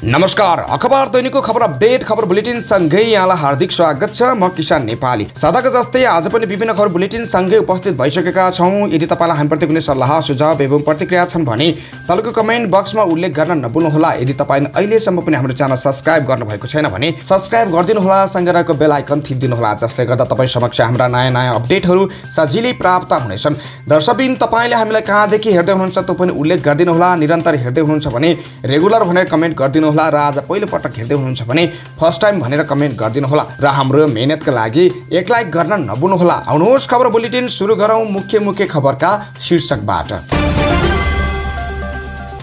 नमस्कार, अखबार दैनिकको खबर अपडेट खबर बुलेटिन सँगै यहाँलाई हार्दिक स्वागत छ। म किसान नेपाली। सदाको जस्तै आज पनि विभिन्न खबर बुलेटिन सँगै उपस्थित भइसकेका छौं। यदि तपाईलाई हामीप्रति कुनै सल्लाह सुझाव एवं प्रतिक्रिया छन् भने तलको कमेन्ट बक्समा उल्लेख गर्न नभुल्नुहोला। यदि तपाईले अहिलेसम्म पनि हाम्रो च्यानल सब्स्क्राइब गर्नुभएको छैन भने सब्स्क्राइब गरिदिनुहोला, सँगै रहेको बेल आइकन थिचिदिनुहोला, जसले गर्दा तपाईँ समक्ष हाम्रा नयाँ अपडेटहरू सजिलै प्राप्त हुनेछन्। दर्शकबिन तपाईले हामीलाई कहाँदेखि हेर्दै हुनुहुन्छ त्यो पनि उल्लेख गरिदिनुहोला। निरन्तर हेर्दै हुनुहुन्छ भने रेगुलर भनेर कमेन्ट गरिदिनु होला र आज पहिलो पटक हेर्दै हुनुहुन्छ भने फर्स्ट टाइम भनेर कमेन्ट गरिदिनु होला र हाम्रो मेहनतका लागि एक लाइक गर्न नभुल्नुहोला। आउनुहोस् खबर बुलेटिन सुरु गरौं मुख्य खबरका शीर्षकबाट।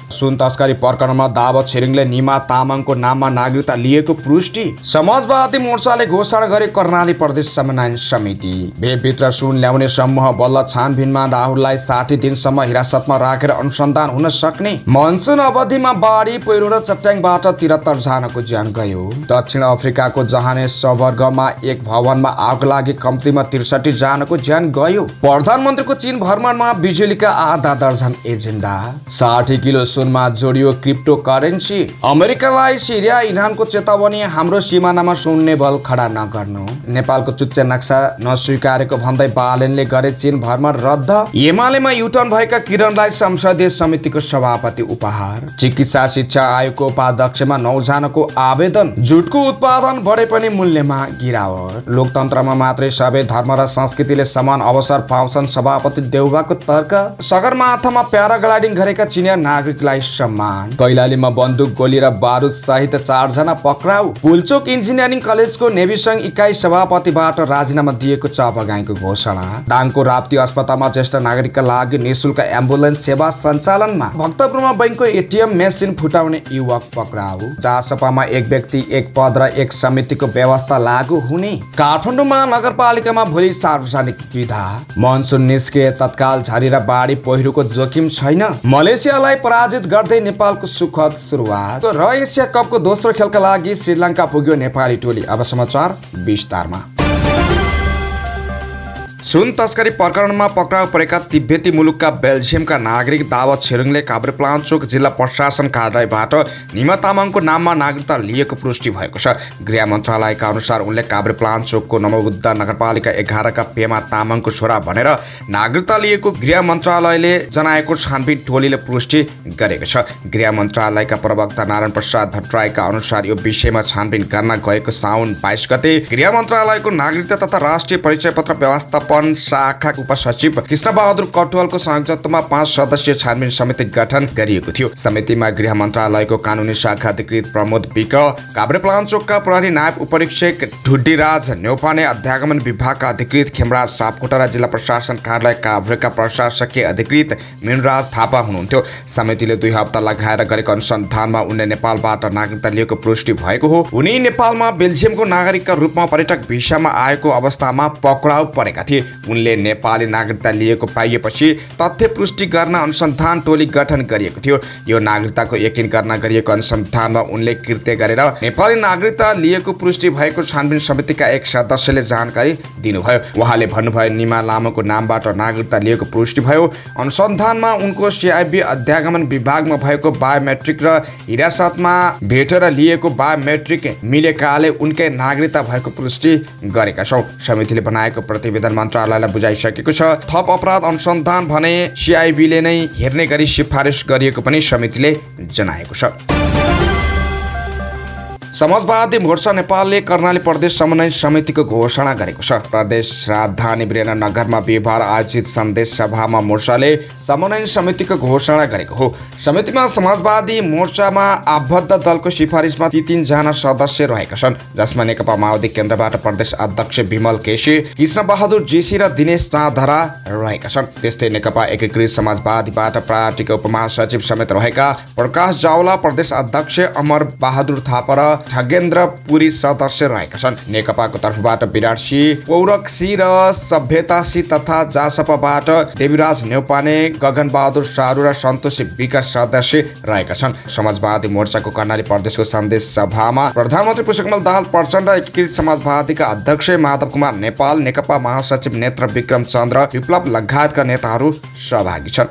सुन तस्करी प्रकरणमा दावत छिरिङले निमा तामाङको नाममा नागरिकता लिएको पुष्टि। समाजवादी मोर्चाले घोषणा गरे कर्णाली प्रदेश समन्वय समिति। भेटभित्र सुन ल्याउने समूह बल्ल छानबिनमा राहुललाई 60 दिनसम्म हिरासतमा राखेर अनुसन्धान हुन सक्ने। मनसुन अवधिमा बाढी पहिरो र चट्याङबाट 73 जनाको ज्यान गयो। दक्षिण अफ्रिकाको जोहानेसबर्गमा एक भवनमा आग लागि कम्तीमा 63 जनाको ज्यान गयो। प्रधानमन्त्रीको चीन भ्रमणमा बिजुलीका आधा दर्जन एजेन्डा। 60 किलो सुनमा जोडियो क्रिप्टो करेन्सी। अमेरिकालाई सिरिया इरानको चेतावनी, हाम्रो सिमानामा सुन्ने बल खडा नगर्नु। नेपालको चुच्चे नक्सा नस्वीकारेको भन्दै बालेनले गरे चीन भ्रमण रद्द। एमालेमा युटर्न भएका किरणलाई संसदीय समितिको सभापति उपहार। चिकित्सा शिक्षा आयोगको उपाध्यक्षमा 9 जनाको आवेदन। जुटको उत्पादन बढे पनि मूल्यमा गिरावट। लोकतन्त्रमा मात्रै सबै धर्म र संस्कृतिले समान अवसर पाउँछन्, सभापति देउवाको तर्क। सगरमाथामा प्याराग्लाइडिङ गरेका चिनिया नागरिकलाई सम्मान। कैलालीमा बन्दुक, गोली र बारुद सहित 4 जना पक्राउ। पुलचोक इन्जिनियरिङ कलेजको नेभी संघ इकाइ सभापतिबाट राजीनामा दिएको चपगाईको घोषणा। दाङको राप्ती अस्पतालमा ज्येष्ठ नागरिकका लागि निःशुल्क एम्बुलेन्स सेवा सञ्चालनमा। भक्तपुरमा बैंकको एटिएम मेसिन फुटाउने युवक पक्राउ। जासपामा एक व्यक्ति एक पद र एक समितिको व्यवस्था लागू हुने। काठमाडौँ नगरपालिकामा भोलि सार्वजनिक विदा। मनसुन निस्के तत्काल झरी र बाढी पहिरोको जोखिम छैन। मलेसियालाई पराजित गर्दै नेपालको सुखद सुरुवात र एसिया कपको दोस्रो खेलका लागि श्रीलङ्का पुग्यो नेपाली टोली। अब समाचार विस्तारमा। सुन तस्करी प्रकरणमा पक्राउ परेका तिब्बती मुलुकका बेल्जियमका नागरिक दावत छिरिङले काभ्रेपलाञ्चोक जिल्ला प्रशासन कार्यालयबाट निमा तामाङको नाममा नागरिकता लिएको पुष्टि भएको छ। गृह मन्त्रालयका अनुसार उनले काभ्रेपलाञ्चोकको नवबुद्ध नगरपालिका 11 का पेमा तामाङको छोरा भनेर नागरिकता लिएको गृह मन्त्रालयले जनाएको छानबिन टोलीले पुष्टि गरेको छ। गृह मन्त्रालयका प्रवक्ता नारायण प्रसाद भट्टराईका अनुसार यो विषयमा छानबिन गर्न गएको साउन 22 गते गृह मन्त्रालयको नागरिकता तथा राष्ट्रिय परिचय पत्र व्यवस्थापन शाखा उपसचिव कृष्ण बहादुर कटुवालको संयोजकत्वमा 5 सदस्यीय छानबिन समिति गठन गरिएको थियो। समितिमा गृह मन्त्रालयको कानुनी शाखा अधिकृत प्रमोद विक, काभ्रेपलाञ्चोकका प्रहरी नायब उपरीक्षक ढुड्डीराज न्यौपाने, अध्यागमन विभागका अधिकृत खेमराज सापकोटा र जिल्ला प्रशासन कार्यालय काभ्रेका प्रशासकीय अधिकृत मिनराज थापा हुनुहुन्थ्यो। समितिले 2 हप्ता लगाएर गरेको अनुसन्धानमा उनले नेपालबाट नागरिकता लिएको पुष्टि भएको हो। उनी नेपालमा बेल्जियमको नागरिकका रूपमा पर्यटक भिसामा आएको अवस्थामा पक्राउ परेका थिए। उनले नेपाली नागरिकता लिएको पाइएपछि तथ्य पुष्टि गर्न अनुसन्धान टोली गठन गरिएको थियो। यो नागरिकताको यकिन गर्न गरिएको अनुसन्धानमा उनले कृत्य गरेर नेपाली नागरिकता लिएको पुष्टि भएको छानबिन समितिका एक सदस्यले जानकारी दिनुभयो। उहाँले भन्नुभयो, निमा लामोको नामबाट नागरिकता लिएको पुष्टि भयो। अनुसन्धानमा उनको सिआइबी अध्यागमन विभागमा भएको बायोमेट्रिक र हिरासतमा भेटेर लिएको बायोमेट्रिक मिलेकाले उनकै नागरिकता भएको पुष्टि गरेका छौं। समितिले बनाएको प्रतिवेदन मन्त्रालयलाई बुझाइसकेको छ। थप अपराध अनुसन्धान भने सिआइबीले नै हेर्ने गरी सिफारिस गरिएको पनि समितिले जनाएको छ। समाजवादी मोर्चा नेपालले कर्णाली प्रदेश समन्वय समितिको घोषणा गरेको छ। प्रदेश राजधानी वीरेन्द्रनगरमा बिहिबार आयोजित सन्देश सभामा मोर्चाले समन्वय समितिको घोषणा गरेको हो। समितिमा समाजवादी मोर्चामा आबद्ध दलको सिफारिसमा 3 जना सदस्य रहेका छन्, जसमा नेकपा माओवादी केन्द्रबाट प्रदेश अध्यक्ष विमल केसी, कृष्ण बहादुर जेसी र दिनेश चाँधरा रहेका छन्। त्यस्तै नेकपा एकीकृत समाजवादीबाट पार्टीका उपमहासचिव समेत रहेका प्रकाश जावला, प्रदेश अध्यक्ष अमर बहादुर थापा र ठगेन्द्र पुरी सदस्य रहेका छन्। नेकपाको तर्फबाट विराट सिंह, पौरक सिंह र सभ्यता सिंह तथा जासपाबाट देवीराज न्यौपाने, गगन बहादुर सारू र सन्तोष विकास सदस्य रहेका छन्। समाजवादी मोर्चाको कर्णाली प्रदेशको सन्देश सभामा प्रधानमन्त्री पुष्पकमल दाहाल प्रचण्ड, एकीकृत समाजवादीका अध्यक्ष माधव कुमार नेपाल, नेकपा महासचिव नेत्र विक्रम चन्द्र विप्लव लगायतका नेताहरू सहभागी छन्।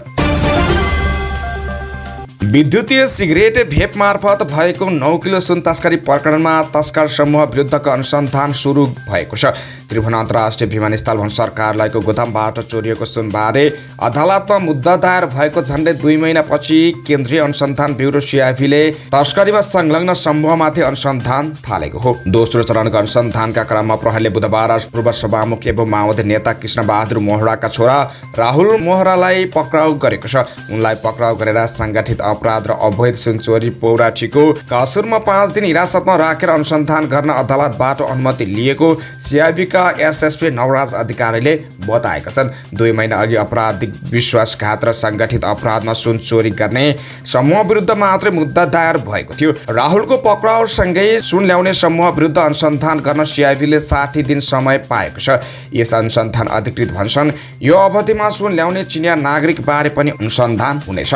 विद्युतीय सिगरेट भेप मार्फत भएको 9 किलो सुन तस्करी प्रकरणमा तस्कर समूह विरुद्धको अनुसन्धान सुरु भएको छ। त्रिभुवन अन्तर्राष्ट्रिय विमानस्थल भन्सार कार्यालयको गोदामबाट चोरिएको सुनबारे अदालतमा मुद्दा दायर भएको झन्डै 2 महिनापछि केन्द्रीय अनुसन्धान ब्युरो सिआइबीले तस्करीमा संलग्न समूहमाथि अनुसन्धान थालेको हो। दोस्रो चरणको अनुसन्धानका क्रममा प्रहरीले बुधबार पूर्व सभामुख एवं माओवादी नेता कृष्णबहादुर मोहराका छोरा राहुल मोहरालाई पक्राउ गरेको छ। उनलाई पक्राउ गरेर संगठित अपराध र अवैध सुन चोरी पौराठीको कसुरमा 5 दिन हिरासतमा राखेर अनुसन्धान गर्न अदालतबाट अनुमति लिएको सिआइबीका एसएसपी नवराज अधिकारीले बताएका छन्। 2 महिना अघि आपराधिक विश्वासघात र संगठित अपराधमा सुन चोरी गर्ने समूह विरुद्ध मात्रै मुद्दा दायर भएको थियो। राहुलको पक्राउसँगै सुन ल्याउने समूह विरुद्ध अनुसन्धान गर्न सिआइबीले 60 दिन समय पाएको छ। यस अनुसन्धान अधिकृत भन्छन् यो अवधिमा सुन ल्याउने चिनिया नागरिक बारे पनि अनुसन्धान हुनेछ।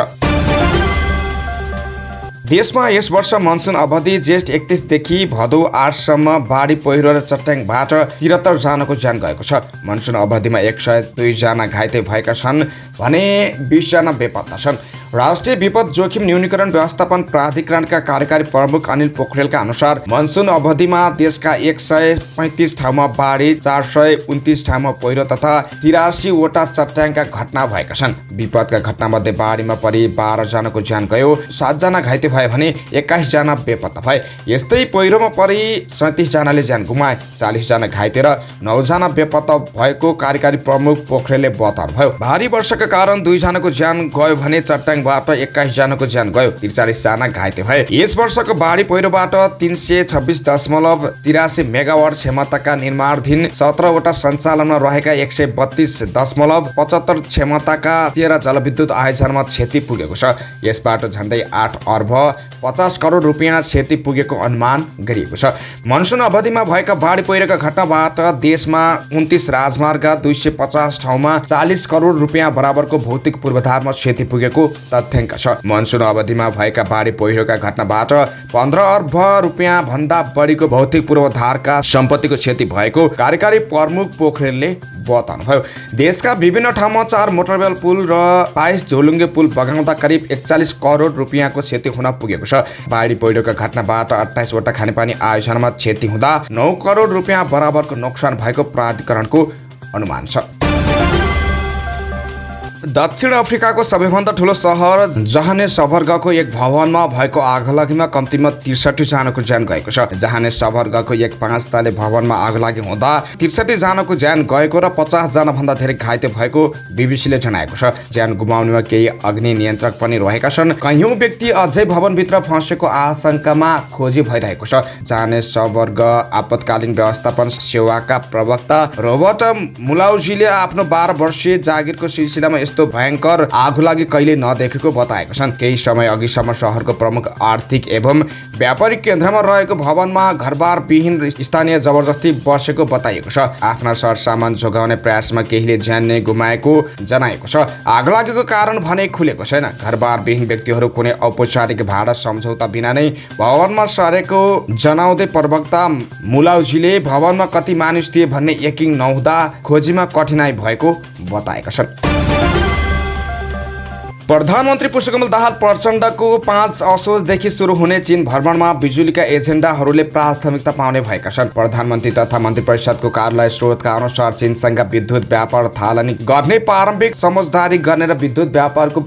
देशमा यस वर्ष मनसुन अवधि जेठ 31 देखि भदौ 8 सम्म बाढी पहिरो र चट्याङबाट 73 जनाको ज्यान गएको छ। मनसुन अवधिमा 102 जना घाइते भएका छन् भने 20 जना बेपत्ता छन्। राष्ट्रिय विपद जोखिम न्यूनीकरण व्यवस्थापन प्राधिकरणका कार्यकारी प्रमुख अनिल पोखरेलका अनुसार मनसुन अवधिमा देशका 135 ठाउँमा बाढी, 429 ठाउँमा पहिरो तथा 83 वटा चट्याङका घटना भएका छन्। विपदका घटनामध्ये बाढीमा परि 12 जनाको ज्यान गयो, 7 जना घाइते भए भने 21 जना बेपत्ता भए। यस्तै पहिरोमा परि 37 जनाले ज्यान गुमाए, 40 जना घाइते र 9 जना बेपत्ता भएको कार्यकारी प्रमुख पोखरेलले बताउनुभयो। भारी वर्षाका कारण 2 जनाको ज्यान गयो भने चट्याङबाट 21 जनाको ज्यान गयो, 43 जना घाइते भए। यस वर्षको बाढी पहिरोबाट 326.83 मेगावाट क्षमताका निर्माणाधीन 17 वटा सञ्चालनमा रहेका 132.75 क्षमताका 13 जलविद्युत आयोजनामा क्षति पुगेको छ। यसबाट झन्डै 8 अर्ब 50 करोड रुपियाँ क्षति पुगेको अनुमान गरिएको छ। मनसुन अवधिमा भएका बाढी पहिरोका घटनाबाट देशमा 29 राजमार्ग, 250 ठाउँमा 40 करोड रुपियाँ बराबरको भौतिक पूर्वाधारमा क्षति पुगेको तथ्याङ्क छ। मनसुन अवधिमा भएका बाढी पहिरोका घटनाबाट 15 अर्ब रुपियाँ भन्दा बढीको भौतिक पूर्वाधारका सम्पत्तिको क्षति भएको कार्यकारी प्रमुख पोखरेलले बताउनुभयो। देशका विभिन्न ठाउँमा 4 मोटरवेल पुल र 22 झोलुङ्गे पुल बगाउँदा करिब 41 करोड रुपियाँको क्षति हुन पुगेको छ। बाढी पहिरोका घटनाबाट 28 वटा खानेपानी आयोजनामा क्षति हुँदा 9 करोड रुपियाँ बराबरको नोक्सान भएको प्राधिकरणको अनुमान छ। दक्षिण अफ्रिकाको सबैभन्दा ठुलो सहर जोहानेसबर्गको एक भवनमा भएको आगलागीमा कम्तीमा 63 जनाको ज्यान गएको छ। जोहानेसबर्गको एक 5 तले भवनमा आगलागी हुँदा 63 जनाको ज्यान गएको र 50 जना भन्दा धेरै घाइते भएको बीबीसीले जनाएको छ। ज्यान गुमाउनेमा केही अग्नि नियन्त्रक पनि रहेका छन्। कयौं व्यक्ति अझै भवनभित्र फँसेको आशंकामा खोजी भइरहेको छ। जोहानेसबर्ग आपतकालीन व्यवस्थापन सेवाका प्रवक्ता रोबर्ट मुलाउजीले आफ्नो 12 वर्षीय जागिरको सिलसिलामा यस्तो भयंकर आगलागी कहिले नदेखेको बताएका छन्। केही समय अघिसम्म शहरको प्रमुख आर्थिक एवं व्यापारिक केन्द्रमा रहेको भवनमा घरबार विहीन स्थानीय जबरजस्ती बसेको बताइएको छ। आफ्ना सरसामान जोगाउने प्रयासमा केहीले ज्यान नै गुमाएको जनाएको छ। आगलागीको कारण भने खुलेको छैन। घरबार विहीन व्यक्तिहरू कुनै औपचारिक भाडा सम्झौता बिना नै भवनमा सरेको जनाउँदै प्रवक्ता मुलाउजीले भवनमा कति मानिस थिए भन्ने यकिन नहुँदा खोजीमा कठिनाई भएको बताएका छन्। प्रधानमन्त्री पुष्पकमल दाहाल प्रचण्डको 5 असोजदेखि सुरु हुने चीन भ्रमणमा बिजुलीका एजेन्डाहरूले प्राथमिकता पाउने भएका छन्। प्रधानमन्त्री तथा मन्त्री परिषदको कार्यालय स्रोतका अनुसार चीनसँग विद्युत व्यापार थालनी गर्ने प्रारम्भिक समझदारी गर्ने र विद्युत व्यापारको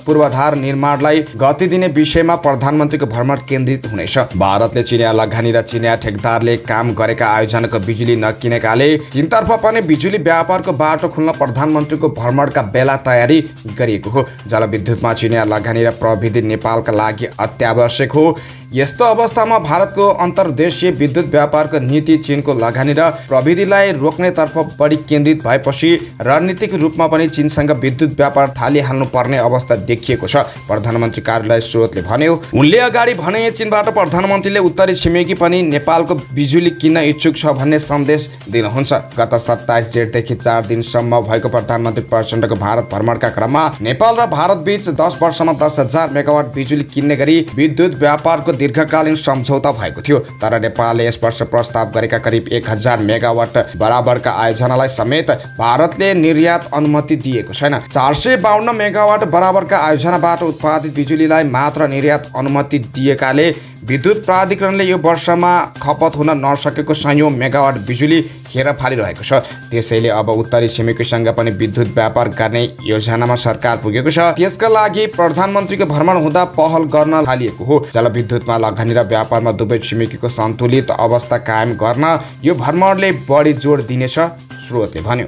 पूर्वाधार निर्माणलाई गति दिने विषयमा प्रधानमन्त्रीको भ्रमण केन्द्रित हुनेछ। भारतले चिनिया लगानी र चिनिया ठेकदारले काम गरेका आयोजनाको बिजुली नकिनेकाले चीनतर्फ पनि बिजुली व्यापारको बाटो खुल्न प्रधानमन्त्रीको भ्रमणका बेला तयारी गरिएको हो। विद्युतमा चिनिया लगानी र प्रविधि नेपालका लागि अत्यावश्यक हो। यस्तो अवस्थामा भारतको अन्तर्देशीय विद्युत व्यापारको नीति चीनको लगानी र प्रविधिलाई रोक्नेतर्फ बढी केन्द्रित भएपछि रणनीतिक रूपमा पनि चीनसँग विद्युत व्यापार थालिहाल्नु पर्ने अवस्था देखिएको छ। प्रधानमन्त्री कार्यालय स्रोतले भन्यो। उनले अगाडि भने चीनबाट प्रधानमन्त्रीले उत्तरी छिमेकी पनि नेपालको बिजुली किन्न इच्छुक छ भन्ने सन्देश दिनुहुन्छ। गत 27 जेठदेखि 4 दिनसम्म भएको प्रधानमन्त्री प्रचण्डको भारत भ्रमणका क्रममा नेपाल र भारत बीच 10 वर्षमा 10,000 मेगावाट बिजुली किन्ने गरी विद्युत व्यापारको दीर्घकालीन सम्झौता भएको थियो। तर नेपालले यस वर्ष प्रस्ताव गरेका करिब 1000 मेगावाट बराबरका आयोजनालाई समेत भारतले निर्यात अनुमति दिएको छैन। 452 मेगावाट बराबरका आयोजनाबाट उत्पादित बिजुलीलाई मात्र निर्यात अनुमति दिएकाले विद्युत प्राधिकरणले यो वर्षमा खपत हुन नसकेको 100 मेगावाट बिजुली खेर फालिरहेको छ। त्यसैले अब उत्तरी छिमेकीसँग पनि विद्युत व्यापार गर्ने योजनामा सरकार पुगेको छ। त्यसका लागि प्रधानमन्त्रीको भ्रमण हुँदा पहल गर्न थालिएको हो। जलविद्युतमा लगानी र व्यापारमा दुवै छिमेकीको सन्तुलित अवस्था कायम गर्न यो भ्रमणले बढी जोड दिनेछ, स्रोतले भन्यो।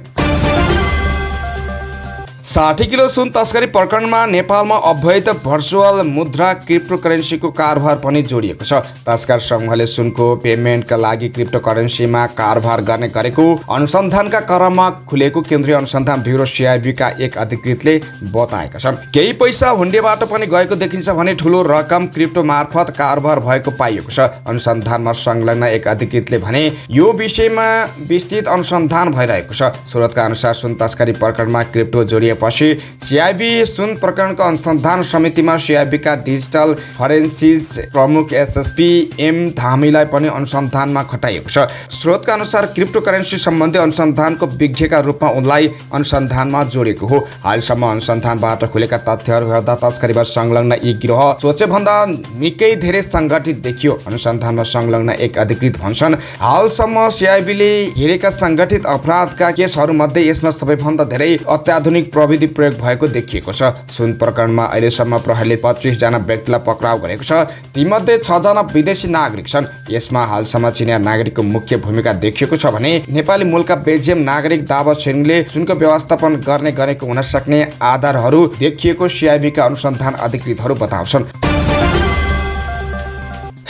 60 किलो सुन तस्करी प्रकरणमा नेपालमा अवैध भर्चुअल मुद्रा क्रिप्टोकरेन्सीको कारोबार पनि जोडिएको छ। तस्कर समूहले सुनको पेमेन्टका लागि क्रिप्टोकरेन्सीमा कारोबार गर्ने गरेको अनुसन्धानका क्रममा खुलेको केन्द्रीय अनुसन्धान ब्युरो CIB का एक अधिकृतले बताएका छन्। केही पैसा हुन्डेबाट पनि गएको देखिन्छ भने ठूलो रकम क्रिप्टो मार्फत कारोबार भएको पाइएको छ। अनुसन्धानमा संलग्न एक अधिकृतले भने यो विषयमा विस्तृत अनुसन्धान भइरहेको छ। स्रोतका अनुसार सुन तस्करी प्रकरणमा क्रिप्टो जोडिएपछि CIB सुन प्रकरणको अनुसन्धान समितिमा CIB का डिजिटल फरेन्सिस प्रमुख SSP M धामीलाई पनि अनुसन्धानमा खटाइएको छ। स्रोतका अनुसार क्रिप्टोकरेन्सी सम्बन्धी अनुसन्धानको विज्ञका रूपमा उनलाई अनुसन्धानमा जोडिएको हो। हालसम्म अनुसन्धानबाट खुलेका तथ्यहरू हेर्दा तस्करीमा संलग्न यी गिरोह सोचेभन्दा निकै धेरै सङ्गठित देखियो। अनुसन्धानमा संलग्न एक अधिकृत भन्छन्, हालसम्म CIB ले हेरेका सङ्गठित अपराधका केसहरूमध्ये यसमा सबैभन्दा धेरै अत्याधुनिक प्रविधि प्रयोग भएको देखिएको छ। सुन प्रकरणमा अहिलेसम्म प्रहरीले 25 जना व्यक्तिलाई पक्राउ गरेको छ। तीमध्ये 6 जना विदेशी नागरिक छन्। यसमा हालसम्म चिनिया नागरिकको मुख्य भूमिका देखिएको छ भने नेपाली मूलका बेल्जियम नागरिक दावा छिरिङले सुनको व्यवस्थापन गर्ने गरेको हुन सक्ने आधारहरू देखिएको CIB का अनुसन्धान अधिकृतहरू बताउँछन्।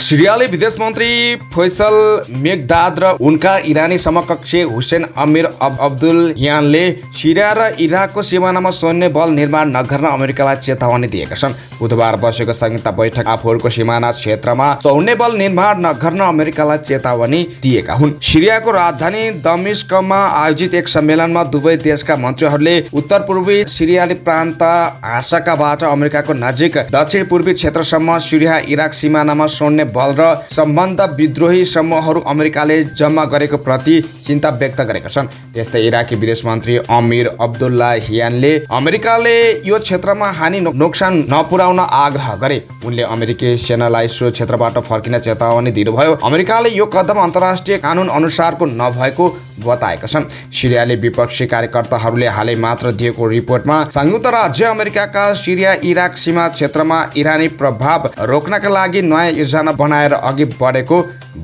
सिरियाली विदेश मन्त्री फैसल मेगदाद र उनका इरानी समकक्षी हुसेन अमीर अब्दुल्लाहियानले सिरिया र इराकको सिमानामा सैन्य बल निर्माण नगर्न अमेरिकालाई चेतावनी दिएका छन्। बुधबार बसेको संयुक्त बैठक आफूहरूको सिमाना क्षेत्रमा सैन्य बल निर्माण नगर्न अमेरिकालाई चेतावनी दिएका हुन्। सिरियाको राजधानी दमिश्कमा आयोजित एक सम्मेलनमा दुवै देशका मन्त्रीहरूले उत्तर पूर्वी सिरियाली प्रान्त हासाकाबाट अमेरिकाको नजिक दक्षिण पूर्वी क्षेत्रसम्म सिरिया इराक सिमानामा सैन्य बल र सम्बन्ध विद्रोही समूहहरू अमेरिकाले जम्मा गरेको प्रति चिन्ता व्यक्त गरेका छन्। त्यस्तै इराकी विदेश मन्त्री अमीर अब्दुल्लाहियानले अमेरिकाले यो क्षेत्रमा हानि नोक्सान नपुर्याउन आग्रह गरे। उनले अमेरिकी सेनालाई सो क्षेत्रबाट फर्किन चेतावनी दिनुभयो। अमेरिकाले यो कदम अन्तर्राष्ट्रिय कानुन अनुसारको नभएको बताएका छन्। सिरियाली विपक्षी कार्यकर्ताहरूले हालै मात्र दिएको रिपोर्टमा संयुक्त राज्य अमेरिकाका सिरिया इराक सीमा क्षेत्रमा इरानी प्रभाव रोक्नका लागि नयाँ योजना बनाएर अघि बढेको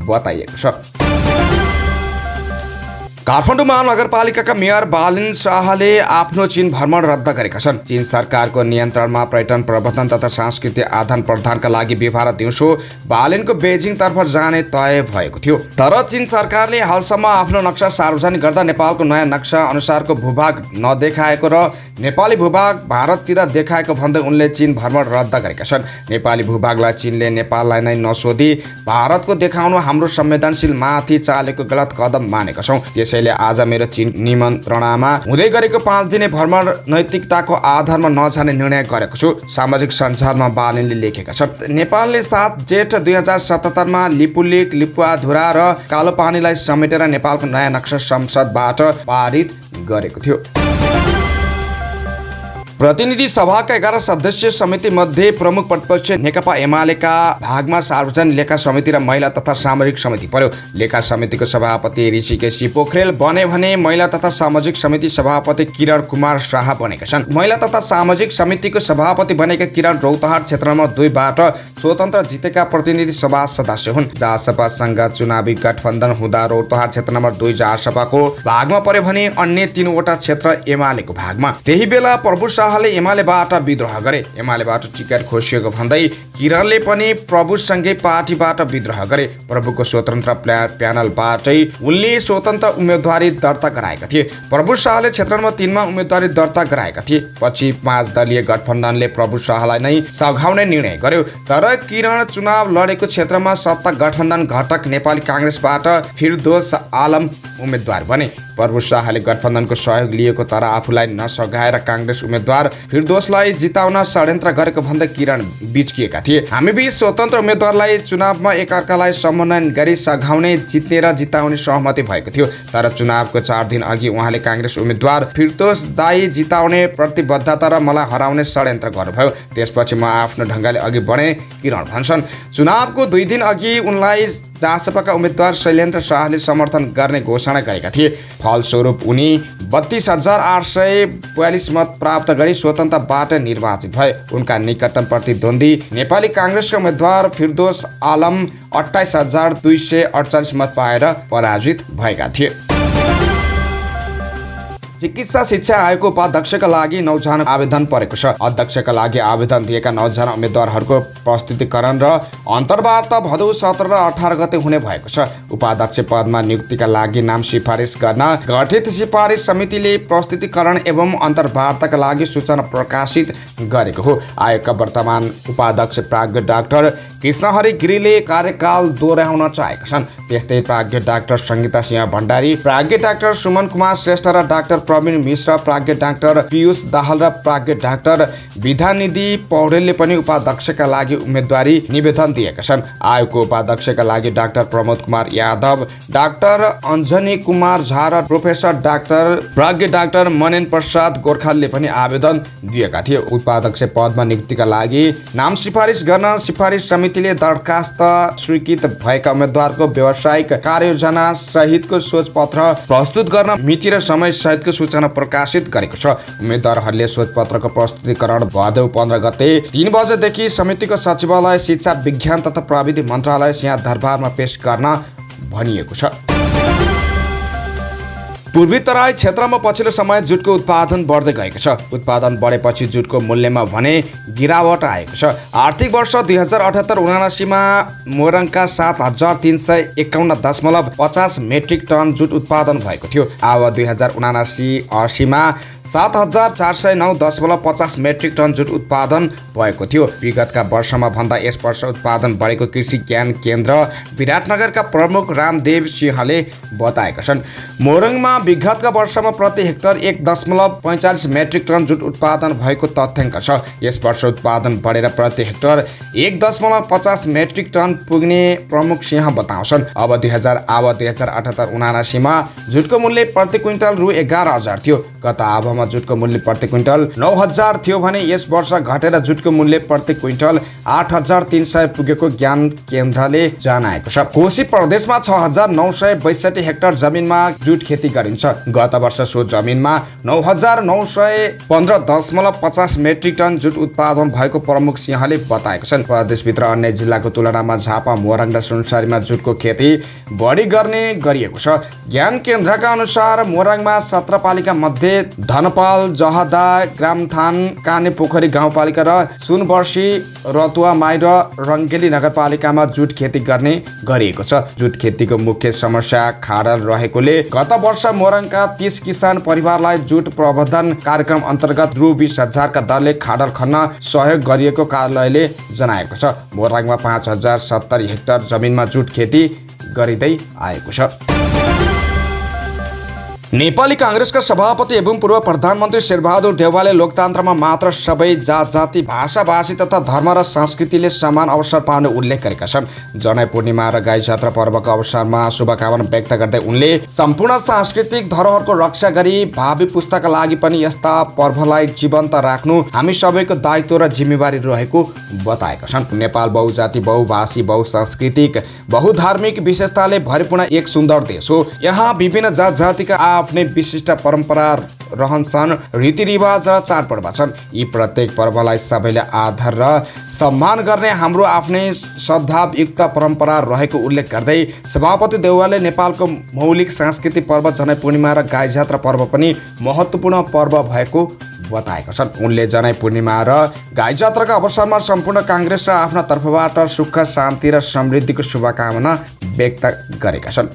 बताइएको छ। काठमाडौँ महानगरपालिकाका मेयर बालिन शाहले आफ्नो चीन भ्रमण रद्द गरेका छन्। चीन सरकारको नियन्त्रणमा पर्यटन प्रवर्धन तथा सांस्कृतिक आदान प्रदानका लागि बिहिबार दिउँसो बालिनको बेजिङतर्फ जाने तय भएको थियो। तर चीन सरकारले हालसम्म आफ्नो नक्सा सार्वजनिक गर्दा नेपालको नयाँ नक्सा अनुसारको भूभाग नदेखाएको र नेपाली भूभाग भारततिर देखाएको भन्दै उनले चीन भ्रमण रद्द गरेका छन्। नेपाली भूभागलाई चीनले नेपाललाई नै नसोधी भारतको देखाउनु हाम्रो संवेदनशील माथि चालेको गलत कदम मानेका छौँ। त्यसैले आज मेरो चीन निमन्त्रणामा हुँदै गरेको 5 दिने भ्रमण नैतिकताको आधारमा नजाने निर्णय गरेको छु, सामाजिक सञ्जालमा बालिनले लेखेका छन्। नेपालले 7 जेठ 2077 मा लिपुलेक, लिपुवाधुरा र कालोपानीलाई समेटेर नेपालको नयाँ नक्सा संसदबाट पारित गरेको थियो। प्रतिनिधि सभाका 11 सदस्यीय समिति मध्ये प्रमुख प्रतिपक्ष नेकपा एमालेका भागमा सार्वजनिक लेखा समिति र महिला तथा सामाजिक समिति पर्यो। लेखा समितिको सभापति ऋषिकेश पोखरेल बने भने महिला तथा सामाजिक समिति सभापति किरण कुमार शाह बनेका छन्। महिला तथा सामाजिक समितिको सभापति बनेका किरण रौतहट क्षेत्र नम्बर 2 बाट स्वतन्त्र जितेका प्रतिनिधि सभा सदस्य हुन्। जसपासँग चुनावी गठबन्धन हुँदा रौतहट क्षेत्र नम्बर 2 जसपाको भागमा पर्यो भने अन्य 3 वटा क्षेत्र एमालेको भागमा। त्यही बेला प्रभु शाहले एमालेबाट विद्रोह गरे। एमालेबाट टिकट खोसिएको भन्दै किरणले पनि प्रभुसँगै पार्टीबाट विद्रोह गरे। प्रभुको स्वतन्त्र प्यानलबाटै उनले स्वतन्त्र उम्मेदवारी दर्ता गराएका थिए। प्रभु शाहले क्षेत्र नम्बर 3 मा उम्मेदवारी दर्ता गराएका थिए। पछि 5 दलीय गठबन्धनले प्रभु शाहलाई नै सघाउने निर्णय गर्यो। तर किरण चुनाव लडेको क्षेत्रमा सत्ता गठबन्धन घटक नेपाली काङ्ग्रेसबाट फिरदोस आलम उम्मेदवार बने। प्रभु शाहले गठबन्धनको सहयोग लिएको तर आफूलाई नसघाएर काङ्ग्रेस उम्मेदवार उम्मेद्वार फिरदोसलाई जिताउन षड्यन्त्र गरेको भन्दै किरण बिच्किएका थिए। हामीबीच स्वतन्त्र उम्मेद्वारलाई चुनावमा एकअर्कालाई समन्वय गरी सघाउने जित्ने र जिताउने सहमति भएको थियो। तर चुनावको 4 दिन अघि उहाँले काङ्ग्रेस उम्मेद्वार फिरदोस दाई जिताउने प्रतिबद्धता र मलाई हराउने षड्यन्त्र गर्नुभयो। त्यसपछि म आफ्नो ढङ्गले अघि बढेँ, किरण भन्छन्। चुनावको 2 दिन अघि उनलाई जासपाका उम्मेद्वार शैलेन्द्र शाहले समर्थन गर्ने घोषणा गरेका थिए। फलस्वरूप उनी 32,842 मत प्राप्त गरी स्वतन्त्रबाट निर्वाचित भए। उनका निकटतम प्रतिद्वन्दी नेपाली काङ्ग्रेसका उम्मेद्वार फिरदोस आलम 28,248 मत पाएर पराजित भएका थिए। चिकित्सा शिक्षा आयोगको उपाध्यक्षका लागि 9 जना आवेदन परेको छ। अध्यक्षका लागि आवेदन दिएका 9 जना उम्मेद्वारहरूको प्रस्तुतीकरण र अन्तर्वार्ता भदौ 17 र 18 गते हुने भएको छ। उपाध्यक्ष पदमा नियुक्तिका लागि नाम सिफारिस गर्न गठित सिफारिस समितिले प्रस्तुतीकरण एवं अन्तर्वार्ताका लागि सूचना प्रकाशित गरेको हो। आयोगका वर्तमान उपाध्यक्ष प्राज्ञ डाक्टर कृष्णहरि गिरीले कार्यकाल दोहोऱ्याउन चाहेका छन्। त्यस्तै प्राज्ञ डाक्टर सङ्गीता सिंह भण्डारी, प्राज्ञ डाक्टर सुमन कुमार श्रेष्ठ र डाक्टर प्रवीण मिश्र, प्राज्ञ डाक्टर पीयूष दाहाल र प्राज्ञ डाक्टर विधानिधि पौडेलले पनि उपाध्यक्षका लागि उम्मेदवारी निवेदन दिएका छन्। आयोगको उपाध्यक्षका लागि डाक्टर प्रमोद कुमार यादव, डाक्टर अञ्जनी कुमार झा र प्रोफेसर डाक्टर प्राज्ञ डाक्टर मनेन प्रसाद गोर्खालले पनि आवेदन दिएका थिए। उपाध्यक्ष पदमा नियुक्तिका लागि नाम सिफारिस गर्न सिफारिस समितिले दरखास्त स्वीकृत भएका उम्मेद्वारको व्यावसायिक कार्ययोजना सहितको सोचपत्र प्रस्तुत गर्न मिति र समय सहितको सूचना प्रकाशित गरेको छ। उम्मेद्वारहरूले सोचपत्रको प्रस्तुतीकरण भदौ 15 गते 3 बजेदेखि समितिको सचिवालय शिक्षा विज्ञान तथा प्रविधि मन्त्रालय सिंहदरबारमा पेश गर्न भनिएको छ। पूर्वी तराई क्षेत्रमा पछिल्लो समय जुटको उत्पादन बढ्दै गएको छ। उत्पादन बढेपछि जुटको मूल्यमा भने गिरावट आएको छ। आर्थिक वर्ष 2078-79 मा मोरङका 7,351.50 मेट्रिक टन जुट उत्पादन भएको थियो। अब 2079-80 मा 7,409.50 मेट्रिक टन जुट उत्पादन भएको थियो। विगतका वर्षमा भन्दा यस वर्ष उत्पादन बढेको कृषि ज्ञान केन्द्र विराटनगरका प्रमुख रामदेव सिंहले बताएका छन्। मोरङमा विगतका वर्षमा प्रति हेक्टर 1.45 मेट्रिक टन जुट उत्पादन भएको तथ्याङ्क छ। यस वर्ष उत्पादन बढेर प्रति हेक्टर 1.50 मेट्रिक टन पुग्ने प्रमुख सिंह बताउँछन्। अब 2078-79 मा जुटको मूल्य प्रति क्विन्टल रु 11,000 थियो। गत आवामा जुटको मूल्य प्रति क्विन्टल 9,000 थियो भने यस वर्ष घटेर जुटको मूल्य प्रति क्विन्टल 8,300 पुगेको ज्ञान केन्द्रले जनाएको छ। कोशी प्रदेशमा 6,962 हेक्टर जमिनमा जुट खेती गरिन्छ। गत वर्ष सो जमिनमा 9,915.50 मेट्रिक टन जुट उत्पादन भएको प्रमुख सिंहले बताएको छन्। प्रदेशभित्र अन्य जिल्लाको तुलनामा झापा, मोरङ र सुनसरीमा जुटको खेती बढी गर्ने गरिएको छ। ज्ञान केन्द्रका अनुसार मोरङमा 17 पालिका मध्ये धनपाल, जहदा, ग्रामथान, काने पोखरी गाउँपालिका र सुनवर्षी, रतुवा माई र रङ्गेली नगरपालिकामा जुट खेती गर्ने गरिएको छ। जुट खेतीको मुख्य समस्या खाडल रहेकोले गत वर्ष मोरङका 30 किसान परिवारलाई जुट प्रबन्धन कार्यक्रम अन्तर्गत रु 20,000 का दरले खाडल खन्न सहयोग गरिएको कार्यालयले जनाएको छ। मोरङमा 5,070 हेक्टर जमिनमा जुट खेती गरिँदै आएको छ। नेपाली काङ्ग्रेसका सभापति एवं पूर्व प्रधानमन्त्री शेरबहादुर देउवाले लोकतन्त्रमा मात्र सबै जात जाति, भाषा भाषी तथा धर्म र संस्कृतिले समान अवसर पाउने उल्लेख गरेका छन्। जनै पूर्णिमा र गाई जात्रा पर्वको अवसरमा शुभकामना व्यक्त गर्दै उनले सम्पूर्ण सांस्कृतिक धरोहरको रक्षा गरी भावी पुस्ताका लागि पनि यस्ता पर्वलाई जीवन्त राख्नु हामी सबैको दायित्व र जिम्मेवारी रहेको बताएका छन्। नेपाल बहुजाति, बहुभाषी, बहुसांस्कृतिक, बहुधार्मिक विशेषताले भरिपूर्ण एक सुन्दर देश हो। यहाँ विभिन्न जात जातिका आफ्नै विशिष्ट परम्परा, रहनसहन, रीतिरिवाज र चाडपर्व छन्। यी प्रत्येक पर्वलाई सबैले आदर र सम्मान गर्ने हाम्रो आफ्नै सद्भावयुक्त परम्परा रहेको उल्लेख गर्दै सभापति देउवाले नेपालको मौलिक सांस्कृतिक पर्व जनै पूर्णिमा र गाई जात्रा पर्व पनि महत्त्वपूर्ण पर्व भएको बताएका छन्। उनले जनै पूर्णिमा र गाई जात्राका अवसरमा सम्पूर्ण काङ्ग्रेस र आफ्ना तर्फबाट सुख, शान्ति र समृद्धिको शुभकामना व्यक्त गरेका छन्।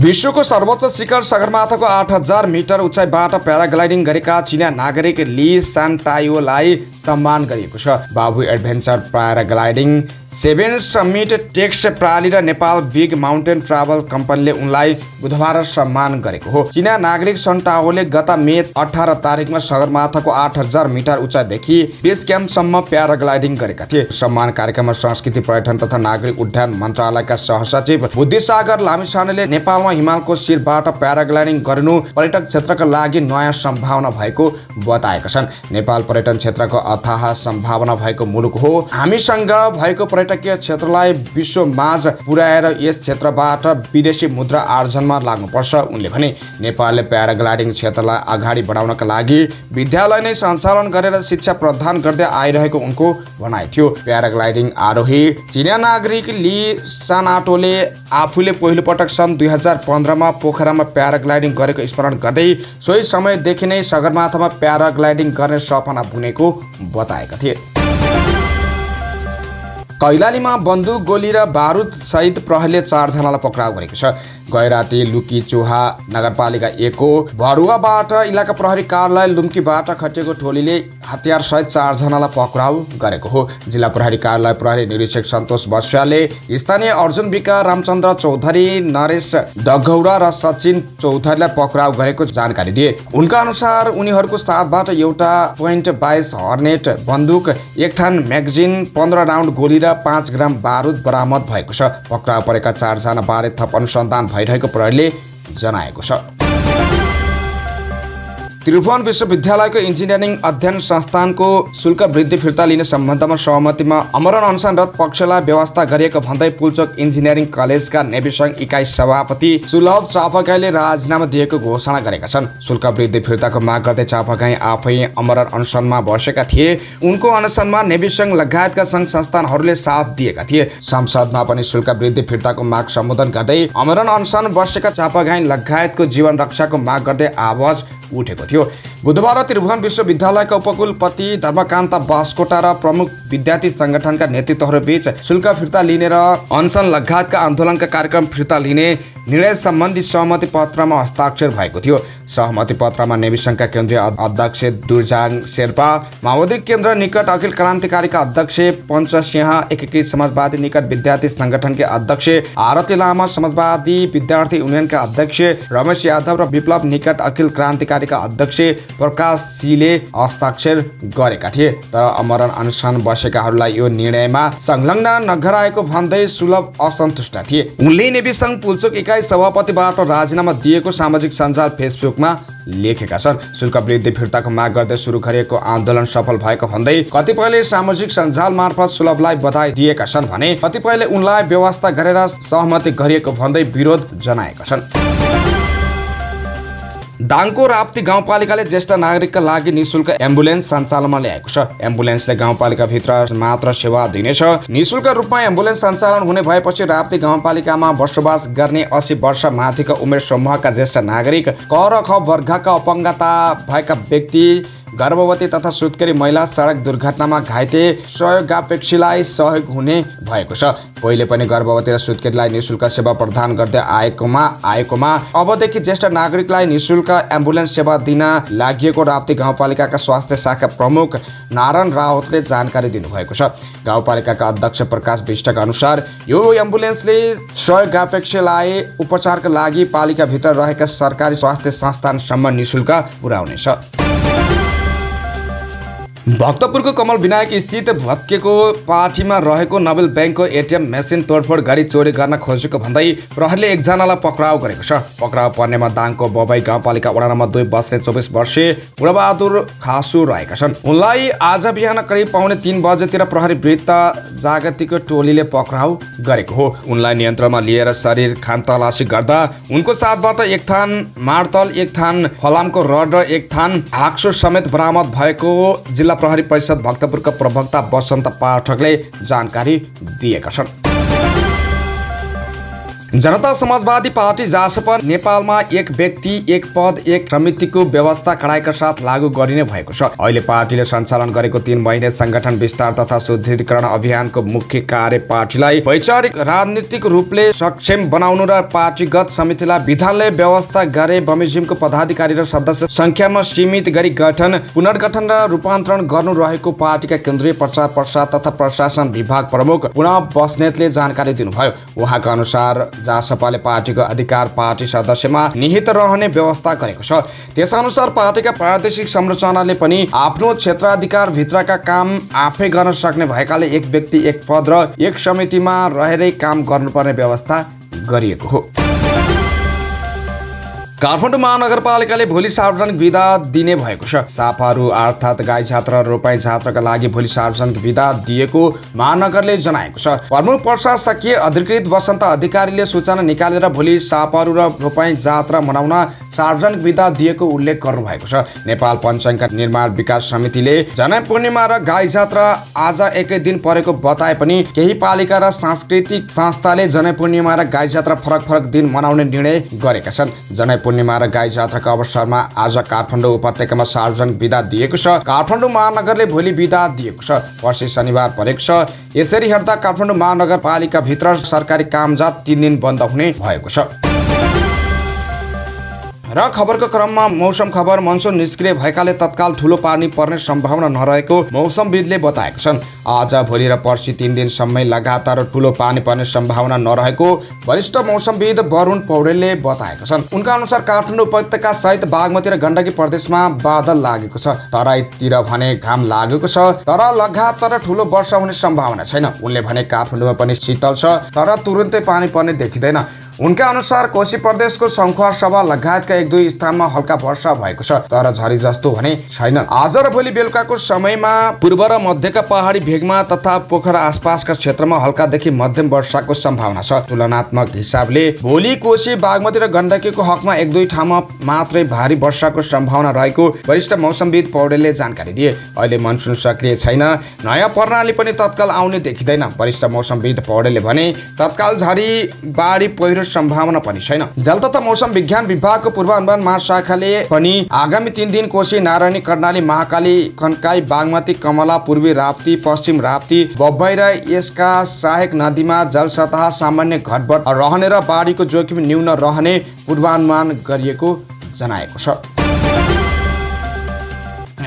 विश्वको सर्वोच्च शिखर सगरमाथाको 8000 मिटर उचाइबाट प्याराग्लाइडिङ गरेका चिनिया नागरिक ली सान्टायोलाई सम्मान गरिएको छ। बाबु एडभेन्चर प्याराग्लाइडिङ 7 समिट टेक्स प्राली र नेपाल बिग माउन्टेन ट्राभल कम्पनीले उनलाई बुधबार सम्मान गरेको हो। चिनिया नागरिक सन्टाओले गत मे 18 तारिकमा सगरमाथाको 8000 मिटर उचाइदेखि बेस क्याम्पसम्म प्याराग्लाइडिङ गरेका थिए। सम्मान कार्यक्रममा संस्कृति पर्यटन तथा नागरिक उड्डयन मन्त्रालयका सहसचिव बुद्धिसागर लामिछानेले नेपालमा हिमालको शिरबाट प्याराग्लाइडिङ गर्नु पर्यटक क्षेत्रका लागि नयाँ सम्भावना भएको बताएका छन्। नेपाल पर्यटन क्षेत्रको अथाह सम्भावना भएको मुलुक हो। हामीसँग भएको पर्यटकीय क्षेत्रलाई विश्वमाझ पुर्याएर यस क्षेत्रबाट विदेशी मुद्रा आर्जनमा लाग्नुपर्छ उनले भने। नेपालले प्याराग्लाइडिङ क्षेत्रलाई अगाडि बढाउनका लागि विद्यालय नै सञ्चालन गरेर शिक्षा प्रदान गर्दै आइरहेको उनको भनाइ थियो। प्याराग्लाइडिङ आरोही चिनिया नागरिक ली सानाटोले आफूले पहिलो पटक सन् 2015मा पोखरामा प्याराग्लाइडिङ गरेको स्मरण गर्दै सोही समयदेखि नै सगरमाथामा प्याराग्लाइडिङ गर्ने सपना बुनेको बताएका थिए। कैलालीमा बन्दुक गोली र बारुद सहित प्रहरीले 4 जनालाई पक्राउ गरेको छ। गैराती लुकीचोहा नगरपालिका 1 को भरुवाबाट इलाका प्रहरी कार्यालय लुम्कीबाट खटिएको टोलीले हतियार सहित 4 जनालाई पक्राउ गरेको हो। जिल्ला प्रहरी कार्यालय प्रहरी निरीक्षक सन्तोष बस्यालले स्थानीय अर्जुन विका, रामचन्द्र चौधरी, नरेश डगौरा र सचिन चौधरीलाई पक्राउ गरेको जानकारी दिए। उनका अनुसार उनीहरूको साथबाट एउटा .22 हर्नेट बन्दुक, 1 थान म्यागजिन, 15 राउन्ड गोली र 5 ग्राम बारुद बरामद भएको छ। पक्राउ परेका 4 जना बारे थप अनुसन्धान भइरहेको प्रहरीले जनाएको छ। त्रिभुवन विश्वविद्यालयको इन्जिनियरिङ अध्ययन संस्थानको शुल्क वृद्धि फिर्ता लिने सम्बन्धमा सहमतिमा आमरण अनसनरत पक्षलाई व्यवस्था गरिएको भन्दै पुल्चोक इन्जिनियरिङ कलेजका नेभी सङ्घ इकाइ सभापति सुलभ चापागाईले राजीनामा दिएको घोषणा गरेका छन्। शुल्क वृद्धि फिर्ताको माग गर्दै चापागाई आफै आमरण अनसनमा बसेका थिए। उनको अनसनमा नेभी सङ्घ लगायतका सङ्घ संस्थानहरूले साथ दिएका थिए। संसदमा पनि शुल्क वृद्धि फिर्ताको माग सम्बोधन गर्दै आमरण अनसन बसेका चापागाई लगायतको जीवन रक्षाको माग गर्दै आवाज उठेको थियो। बुधबार त्रिभुवन विश्वविद्यालयका उपकुलपति धर्मकान्त बास्कोटा र प्रमुख विद्यार्थी संगठनका नेतृत्वहरू बीच शुल्क फिर्ता लिने र अनसन लगायतका आन्दोलनका कार्यक्रम फिर्ता लिने निर्णय सम्बन्धी सहमति पत्रमा हस्ताक्षर भएको थियो। सहमति पत्रमा नेभी सङ्घका केन्द्रीय अध्यक्ष दुर्जाङ शेर्पा, माओवादी केन्द्र निकट अखिल क्रान्तिकारीका अध्यक्ष पञ्चसिंह, एकीकृत समाजवादी निकट विद्यार्थी संगठनका अध्यक्ष आरती लामा, समाजवादी विद्यार्थी युनियनका अध्यक्ष रमेश यादव र विप्लव निकट अखिल क्रान्तिकारीका अध्यक्ष प्रकाश सिंहले हस्ताक्षर गरेका थिए। तर आमरण अनसन बसेकाहरूलाई यो निर्णयमा संलग्न नगराएको भन्दै सुलभ असन्तुष्ट थिए। उनले नेभी सङ्घ पुल्चोक इकाइ सभापतिबाट राजीनामा दिएको सामाजिक सञ्जाल फेसबुकमा लेखेका छन्। शुल्क वृद्धि फिर्ताको माग गर्दै सुरु गरिएको आन्दोलन सफल भएको भन्दै कतिपयले सामाजिक सञ्जाल मार्फत सुलभलाई बधाई दिएका छन् भने कतिपयले उनलाई व्यवस्था गरेर सहमति गरिएको भन्दै विरोध जनाएका छन्। दाङको राप्ती गाउँपालिकाले ज्येष्ठ नागरिकका लागि निशुल्क एम्बुलेन्स सञ्चालनमा ल्याएको छ। एम्बुलेन्सले गाउँपालिकाभित्र मात्र सेवा दिनेछ। निशुल्क रूपमा एम्बुलेन्स सञ्चालन हुने भएपछि राप्ती गाउँपालिकामा बसोबास गर्ने 80 वर्ष माथिको उमेर समूहका ज्येष्ठ नागरिक, क र ख वर्गका अपङ्गता भएका व्यक्ति, गर्भवती तथा सुत्केरी महिला, सडक दुर्घटनामा घाइते सहयोगापेक्षीलाई सहयोग हुने भएको छ। पहिले पनि गर्भवती र सुत्केरीलाई निशुल्क सेवा प्रदान गर्दै आएकोमा अबदेखि ज्येष्ठ नागरिकलाई निशुल्क एम्बुलेन्स सेवा दिन लागि राप्ती गाउँपालिकाका स्वास्थ्य शाखा प्रमुख नारायण रावतले जानकारी दिनुभएको छ। गाउँपालिकाका अध्यक्ष प्रकाश विष्टका अनुसार यो एम्बुलेन्सले सहयोगापेक्षीलाई उपचारका लागि पालिकाभित्र रहेका सरकारी स्वास्थ्य संस्थानसम्म निशुल्क पुर्याउनेछ। भक्तपुरको कमल विनायक स्थित भत्केको पाठीमा रहेको नोबेल ब्याङ्कको एटिएम मेसिन तोडफोड गरी चोरी गर्न खोजेको भन्दै प्रहरीले 1 जनालाई पक्राउ गरेको छ। पक्राउ पर्नेमा दाङको बबई गाउँपालिका वडा नम्बर 2 बस्ने 24 वर्षीय बुढाबहादुर खासु रहेका छन्। उनलाई आज बिहान करिब 2:45 बजेतिर प्रहरी वृत्त जागतिको टोलीले पक्राउ गरेको हो। उनलाई नियन्त्रणमा लिएर शरीर खानतलासी गर्दा उनको साथबाट 1 थान मार्तल, 1 थान फलामको रड र 1 थान हाक्सो समेत बरामद भएको जिल्ला प्रहरी परिषद भक्तपुरका प्रवक्ता वसन्त पाठकले जानकारी दिएका छन्। जनता समाजवादी पार्टी जासपा नेपालमा एक व्यक्ति एक पद एक समितिको व्यवस्था कडाइका साथ लागू गरिने भएको छ। अहिले पार्टीले सञ्चालन गरेको 3 महिने संगठन विस्तार तथा सुदृढीकरण अभियानको मुख्य कार्य पार्टीलाई वैचारिक राजनीतिक रूपले सक्षम बनाउनु र पार्टीगत समितिलाई विधानले व्यवस्था गरे बमोजिमको पदाधिकारी र सदस्य संख्यामा सीमित गरी गठन पुनर्गठन र रूपान्तरण गर्नु रहेको पार्टीका केन्द्रीय प्रचार प्रसार तथा प्रशासन विभाग प्रमुख पुनः बस्नेतले जानकारी दिनुभयो। उहाँका अनुसार जासपाले पार्टीको अधिकार पार्टी सदस्यमा निहित रहने व्यवस्था गरेको छ। त्यसअनुसार पार्टीका प्रादेशिक संरचनाले पनि आफ्नो क्षेत्राधिकार भित्रका काम आफै गर्न सक्ने भएकाले एक व्यक्ति एक पद र एक समितिमा रहेरै काम गर्नुपर्ने व्यवस्था गरिएको हो। काठमाडौँ महानगरपालिकाले भोलि सार्वजनिक बिदा दिने भएको छ। सापारू अर्थात् गाई जात्रा रोपाई जात्राका लागि भोलि सार्वजनिक बिदा दिएको महानगरले जनाएको छ। प्रमुख प्रशासकीय अधिकृत वसन्त अधिकारीले सूचना निकालेर भोलि सापारू र रोपाई जात्रा मनाउन सार्वजनिक बिदा दिएको उल्लेख गर्नु भएको छ। नेपाल पञ्चाङ्ग निर्माण विकास समितिले जनै पूर्णिमा र गाई जात्रा आज एकै दिन परेको बताए पनि केही पालिका र सांस्कृतिक संस्थाले जनै पूर्णिमा र गाई जात्रा फरक फरक दिन मनाउने निर्णय गरेका छन्। जनै पूर्णिमा र गाई जात्राका अवसरमा आज काठमाडौँ उपत्यकामा सार्वजनिक बिदा दिएको छ। काठमाडौँ महानगरले भोलि बिदा दिएको छ। पर्सि शनिबार परेको छ। यसरी हेर्दा काठमाडौँ महानगरपालिका भित्र सरकारी कामजात 3 दिन बन्द हुने भएको छ। र खबरको क्रममा मौसम खबर मनसुन निष्क्रिय भएकाले तत्काल ठूलो पानी पर्ने सम्भावना नरहेको मौसमविदले बताएका छन्। आज भोलि र पर्सि 3 दिनसम्म लगातार ठूलो पानी पर्ने सम्भावना नरहेको वरिष्ठ मौसमविद वरुण पौडेलले बताएका छन्। उनका अनुसार काठमाडौँ उपत्यका सहित बागमती र गण्डकी प्रदेशमा बादल लागेको छ। तराईतिर भने घाम लागेको छ तर लगातार ठूलो वर्षा हुने सम्भावना छैन। उनले भने काठमाडौँमा पनि शीतल छ तर तुरुन्तै पानी पर्ने देखिँदैन। उनका अनुसार कोशी प्रदेशको सङ्खुवार सभा लगायतका 1-2 स्थानमा हल्का वर्षा भएको छ तर झरी जस्तो भने छैन। आज र भोलि बेलुकाको समयमा पूर्व र मध्यका पहाडी भेगमा तथा पोखरा आसपासका क्षेत्रमा हल्कादेखि मध्यम वर्षाको सम्भावना छ। तुलनात्मक हिसाबले भोलि कोशी बागमती र गण्डकीको हकमा 1-2 ठाउँमा मात्रै भारी वर्षाको सम्भावना रहेको वरिष्ठ मौसमविद पौडेलले जानकारी दिए। अहिले मनसुन सक्रिय छैन। नयाँ प्रणाली पनि तत्काल आउने देखिँदैन। वरिष्ठ मौसमविद पौडेलले भने तत्काल झरी बाढी पहिरो सम्भावना पनि छैन। जल तथा मौसम विज्ञान विभागको पूर्वानुमान महाशाखाले पनि आगामी 3 दिन कोशी नारायणी कर्णाली महाकाली कन्काई बागमती कमला पूर्वी राप्ती पश्चिम राप्ती बब्बै र यसका सहायक नदीमा जलसतह सामान्य घटबढ रहने र बाढीको जोखिम न्यून रहने पूर्वानुमान गरिएको जनाएको छ।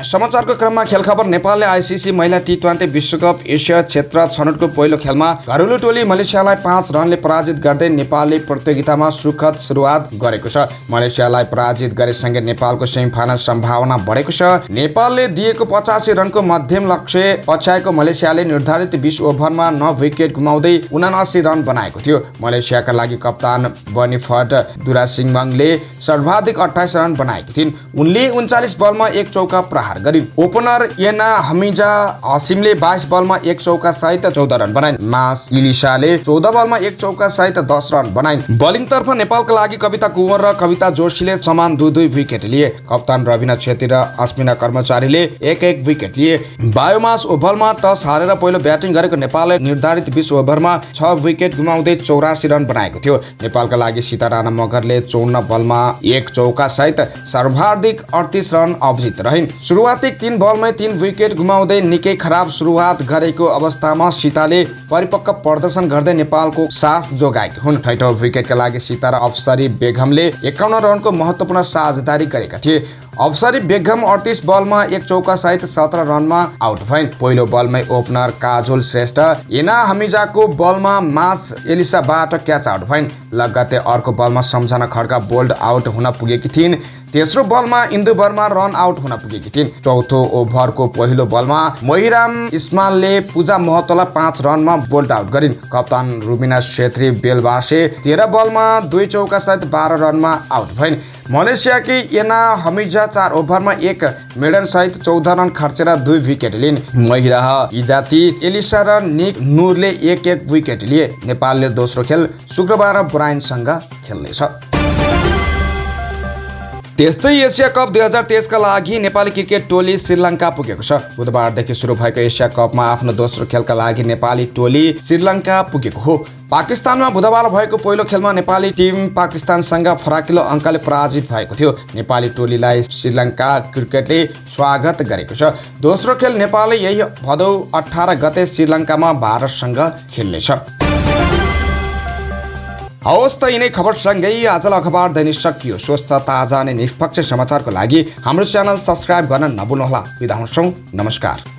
समाचारको क्रममा खेल खबर नेपालले आइसिसी महिला टी20 विश्वकप एसिया क्षेत्र छनौटको पहिलो खेलमा घरेलु टोली मलेसियालाई 5 रनले पराजित गर्दै नेपालले प्रतियोगितामा सुखद सुरुवात गरेको छ। मलेसियालाई पराजित गरेसँगै नेपालको सेमिफाइनल सम्भावना बढेको छ। नेपालले दिएको 85 रनको मध्यम लक्ष्य पछ्याएको मलेसियाले निर्धारित 20 ओभरमा 9 विकेट गुमाउँदै 79 रन बनाएको थियो। मलेसियाका लागि कप्तान बनिफर्ड दुरासिङमङले सर्वाधिक 28 रन बनाएकी थिइन्। उनले 39 बलमा 1 चौका प्रहार गरिन्। ओपनर येना हमिजा हसिमले 22 बलमा 1 चौका सहित 14 रन बनाइन्। मास इलिसाले 14 बलमा 1 चौका सहित 10 रन बनाइन्। बलिङतर्फ नेपालका लागि कविता कुँवर र कविता जोशीले समान 2-2 विकेट लिए। कप्तान रविना छेत्री र अस्मिना कर्मचारीले 1-1 विकेट लिए। बायोमास ओभरमा टस हारेर पहिलो ब्याटिङ गरेको नेपालले निर्धारित 20 ओभरमा 6 विकेट गुमाउँदै 84 रन बनाएको थियो। नेपालका लागि सीताराम मगरले 54 बलमा 1 चौका सहित सर्वाधिक 38 रन अभिजित रहिन्। सुरुवाती 3 बलमै 3 विकेट गुमाउँदै निकै खराब सुरुवात गरेको अवस्थामा सीताले परिपक्व प्रदर्शन गर्दै नेपालको सास जोगाएकी हुन्। 6औं विकेटका लागि सीता र अफसरी बेगमले 51 रनको महत्त्वपूर्ण साझेदारी गरेका थिए। अफसरी बेगम 38 बलमा 1 चौका सहित 17 रनमा आउट भइन्। पहिलो बलमै ओपनर काजोल श्रेष्ठ एना हमिजाको बलमा मास एलिसाबाट क्याच आउट भइन्। लगत्तै अर्को बलमा सम्झना खड्का बोल्ड आउट हुन पुगेकी थिइन्। तेस्रो बलमा इन्दु वर्मा रन आउट हुन पुगेकी थिइन्। चौथो ओभरको पहिलो बलमा मोहिराम इस्मालले पूजा महतोलाई 5 रनमा बोल्ड आउट गरिन्। कप्तान रुबिना छेत्री बेलबासे 13 बलमा 2 चौका सहित 12 रनमा आउट भइन्। मलेसियाकी एना हमिजा 4 ओभरमा 1 मेडन सहित 14 रन खर्चेर 2 विकेट लिइन्। महिला इजाती एलिसा र निक नुरले 1-1 विकेट लिए। नेपालले दोस्रो खेल शुक्रबार ब्राइनसँग खेल्नेछ। त्यस्तै एसिया कप 2023 का लागि नेपाली क्रिकेट टोली श्रीलङ्का पुगेको छ। बुधबारदेखि सुरु भएको एसिया कपमा आफ्नो दोस्रो खेलका लागि नेपाली टोली श्रीलङ्का पुगेको हो। पाकिस्तानमा बुधबार भएको पहिलो खेलमा नेपाली टिम पाकिस्तानसँग फराकिलो अङ्कले पराजित भएको थियो। नेपाली टोलीलाई श्रीलङ्का क्रिकेटले स्वागत गरेको छ। दोस्रो खेल नेपालले यही भदौ 18 गते श्रीलङ्कामा भारतसँग खेल्नेछ। हवस् त यिनै खबरसँगै आजलाई अखबार दैनिक सकियो। स्वस्थ ताजा अनि निष्पक्ष समाचारको लागि हाम्रो च्यानल सब्स्क्राइब गर्न नभुल्नुहोला। बिदा हुन्छौँ, नमस्कार।